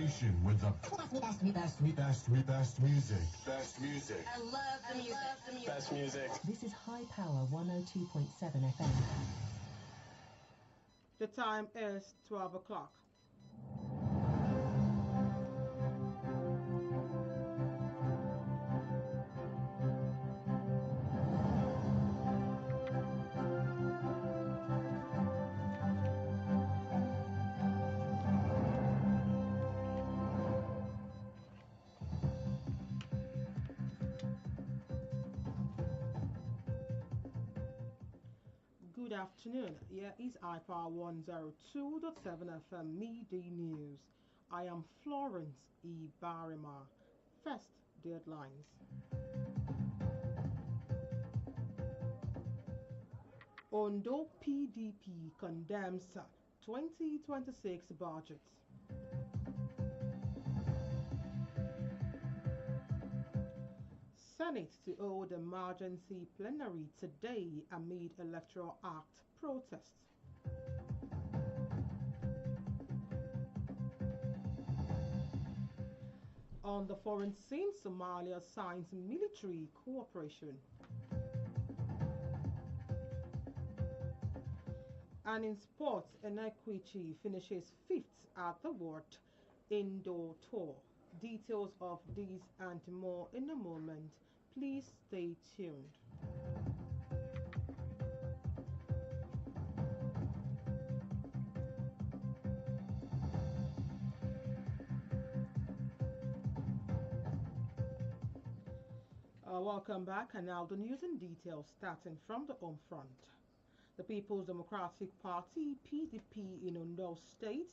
station with the best music. Best music. I love the music. Best music. This is High Power 102.7 FM. The time is 12 o'clock. Good afternoon. Here is iPower 102.7 FM Midday News. I am Florence Ibhareman. First, the headlines. Ondo PDP condemns 2026 budget. Senate to hold emergency plenary today amid Electoral Act protests. On the foreign scene, Somalia signs military cooperation. And in sports, Enequichi finishes fifth at the World Indoor Tour. Details of these and more in a moment. Please stay tuned. Welcome back, and now the news in detail starting from the home front. The People's Democratic Party, PDP in Ondo State,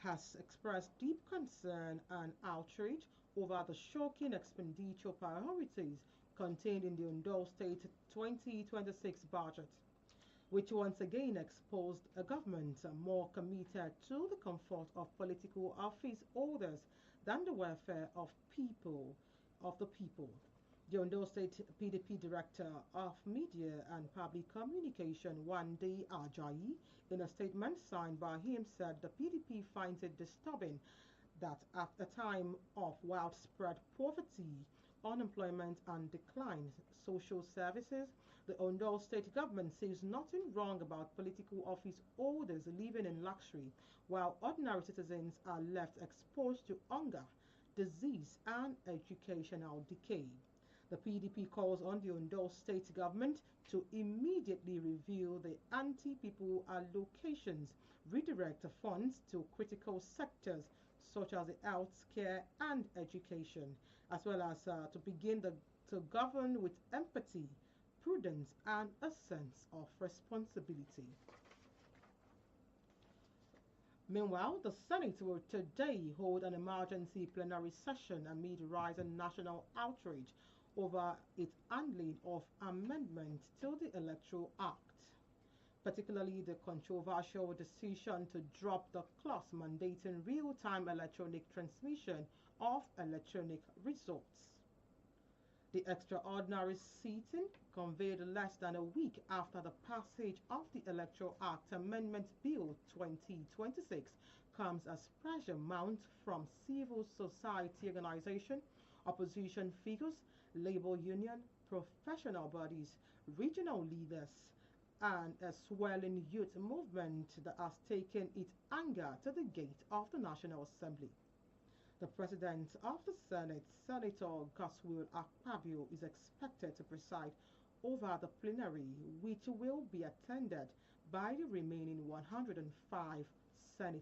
has expressed deep concern and outrage over the shocking expenditure priorities contained in the Ondo State 2026 budget, which once again exposed a government more committed to the comfort of political office holders than the welfare of the people. The Ondo State PDP Director of Media and Public Communication, Wande Ajayi, in a statement signed by him, said the PDP finds it disturbing that at a time of widespread poverty, unemployment and declined social services, the Ondo State government sees nothing wrong about political office holders living in luxury, while ordinary citizens are left exposed to hunger, disease and educational decay. The PDP calls on the Ondo State government to immediately review the anti-people allocations, redirect funds to critical sectors such as the health care and education, as well as to begin to govern with empathy, prudence and a sense of responsibility. Meanwhile, the Senate will today hold an emergency plenary session amid rising national outrage over its handling of amendments to the Electoral Act, particularly the controversial decision to drop the clause mandating real-time electronic transmission of electronic results. The extraordinary sitting, convened less than a week after the passage of the Electoral Act Amendment Bill 2026, comes as pressure mounts from civil society organizations, opposition figures, labor union, professional bodies, regional leaders, and a swelling youth movement that has taken its anger to the gate of the National Assembly. The President of the Senate, Senator Godswill Akpabio, is expected to preside over the plenary, which will be attended by the remaining 105 senators.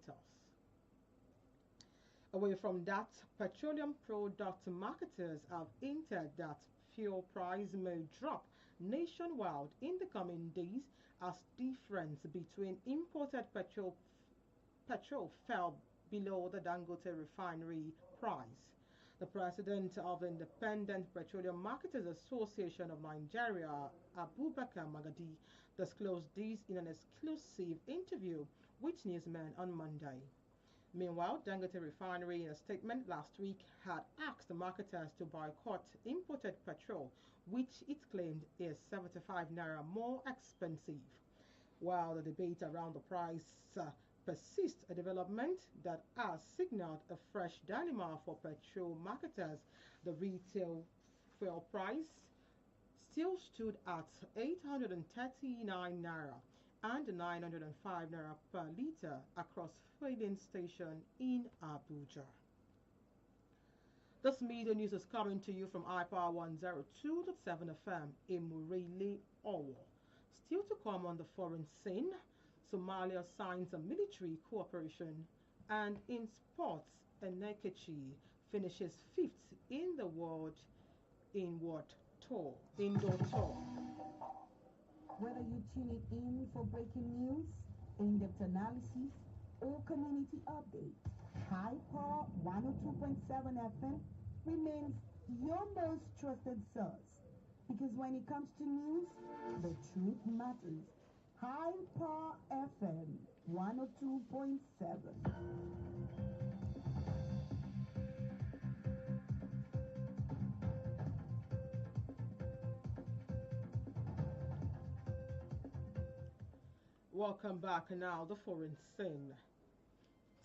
Away from that, petroleum product marketers have hinted that fuel price may drop nationwide in the coming days as difference between imported petrol fell below the Dangote refinery price. The president of the Independent Petroleum Marketers Association of Nigeria, Abubakar Magadi, disclosed this in an exclusive interview with newsmen on Monday. Meanwhile, Dangote Refinery, in a statement last week, had asked the marketers to boycott imported petrol, which it claimed is 75 naira more expensive. While the debate around the price persists, a development that has signaled a fresh dilemma for petrol marketers. The retail fuel price still stood at 839 naira and 905 naira per litre across filling stations in Abuja. This media news is coming to you from iPower 102.7 FM in Murele, Owo. Still to come on the foreign scene, Somalia signs a military cooperation, and in sports, Enekechi finishes fifth in the world indoor tour. Whether you tune it in for breaking news, in-depth analysis, or community updates, High Power 102.7 FM remains your most trusted source. Because when it comes to news, the truth matters. High Power FM 102.7. Welcome back now, the foreign scene.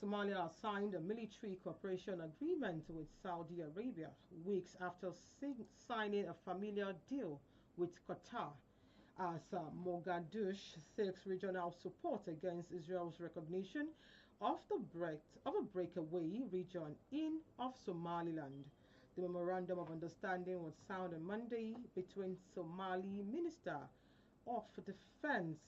Somalia signed a military cooperation agreement with Saudi Arabia weeks after signing a familiar deal with Qatar as Mogadishu seeks regional support against Israel's recognition of a breakaway region of Somaliland. The memorandum of understanding was signed on Monday between Somali Minister of Defense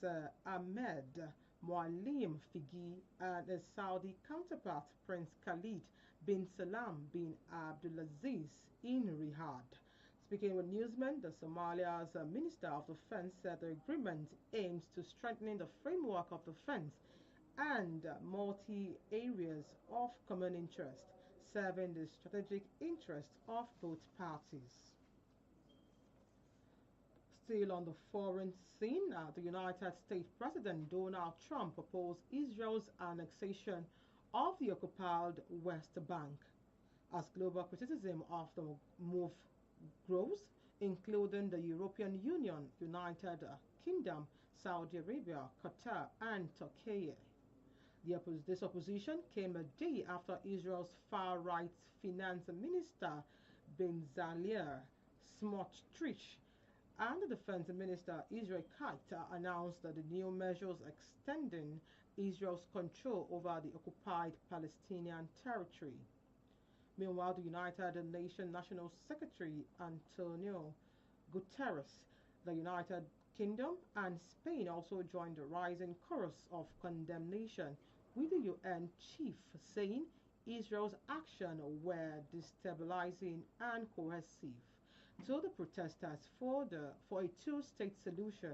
Ahmed Mualim Figi and his Saudi counterpart Prince Khalid bin Salam bin Abdulaziz in Riyadh. Speaking with newsmen, the Somalia's Minister of Defense said the agreement aims to strengthen the framework of defense and multi-areas of common interest, serving the strategic interests of both parties. Still on the foreign scene, the United States President Donald Trump opposed Israel's annexation of the occupied West Bank as global criticism of the move grows, including the European Union, United Kingdom, Saudi Arabia, Qatar, and Turkey. This opposition came a day after Israel's far-right finance minister Bezalel Smotrich and the Defense Minister Israel Katz announced that the new measures extending Israel's control over the occupied Palestinian territory. Meanwhile, the United Nations National Secretary Antonio Guterres, the United Kingdom, and Spain also joined the rising chorus of condemnation, with the UN chief saying Israel's actions were destabilizing and coercive to the protesters for a two-state solution,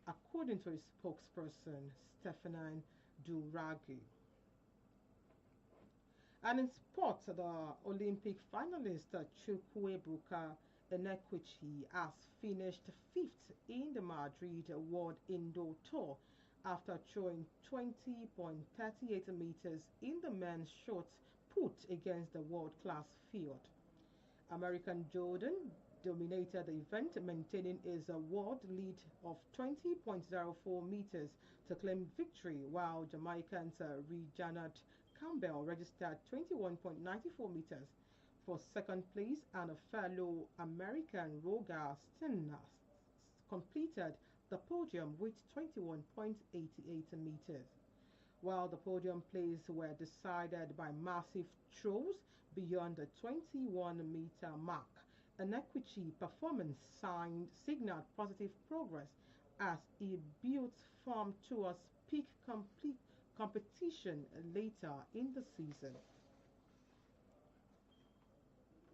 according to a spokesperson, Stefan Duragi. And in sport, the Olympic finalist Chukwuebuka Enekwichi has finished fifth in the Madrid World Indoor Tour after throwing 20.38 meters in the men's shot put against the world-class field. American Jordan dominated the event, maintaining his world lead of 20.04 meters to claim victory, while Jamaican's Reginald Campbell registered 21.94 meters for second place, and a fellow American Roger Stenhouse completed the podium with 21.88 meters. While the podium places were decided by massive throws beyond the 21-meter mark, an equity performance signaled positive progress as he built form towards peak competition later in the season.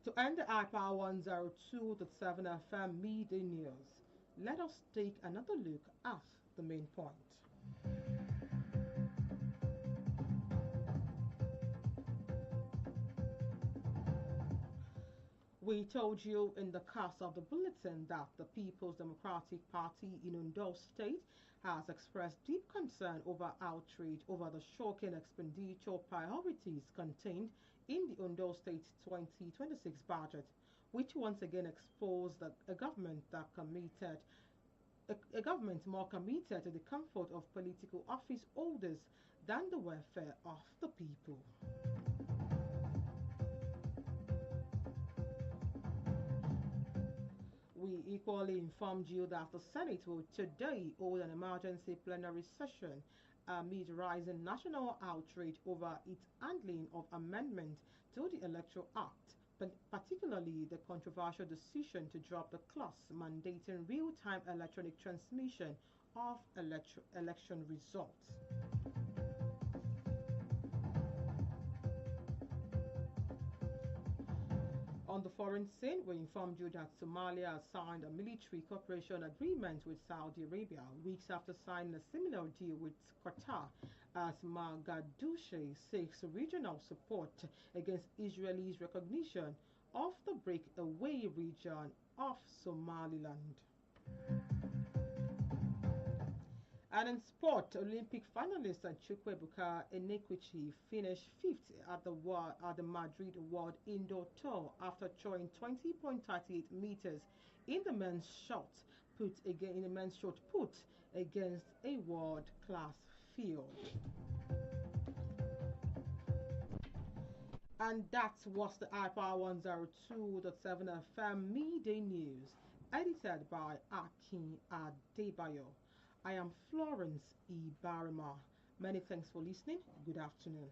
To end the iPower 102 to 7 FM media news, let us take another look at the main point. We told you in the cast of the bulletin that the People's Democratic Party in Ondo State has expressed deep concern over outrage over the shocking expenditure priorities contained in the Ondo State 2026 budget, which once again exposed a government more committed to the comfort of political office holders than the welfare of the people. We equally informed you that the Senate will today hold an emergency plenary session amid rising national outrage over its handling of amendment to the Electoral Act, particularly the controversial decision to drop the clause mandating real-time electronic transmission of election results. On the foreign scene, we informed you that Somalia has signed a military cooperation agreement with Saudi Arabia weeks after signing a similar deal with Qatar as Mogadishu seeks regional support against Israel's recognition of the breakaway region of Somaliland. And in sport, Olympic finalist Chukwuebuka Enekwichi finished fifth at the Madrid World Indoor Tour after throwing 20.38 meters in the men's shot put against a world-class field. And that was the iPower 102.7 FM Midday News, edited by Akin Adebayo. I am Florence Ibhareman. Many thanks for listening. Good afternoon.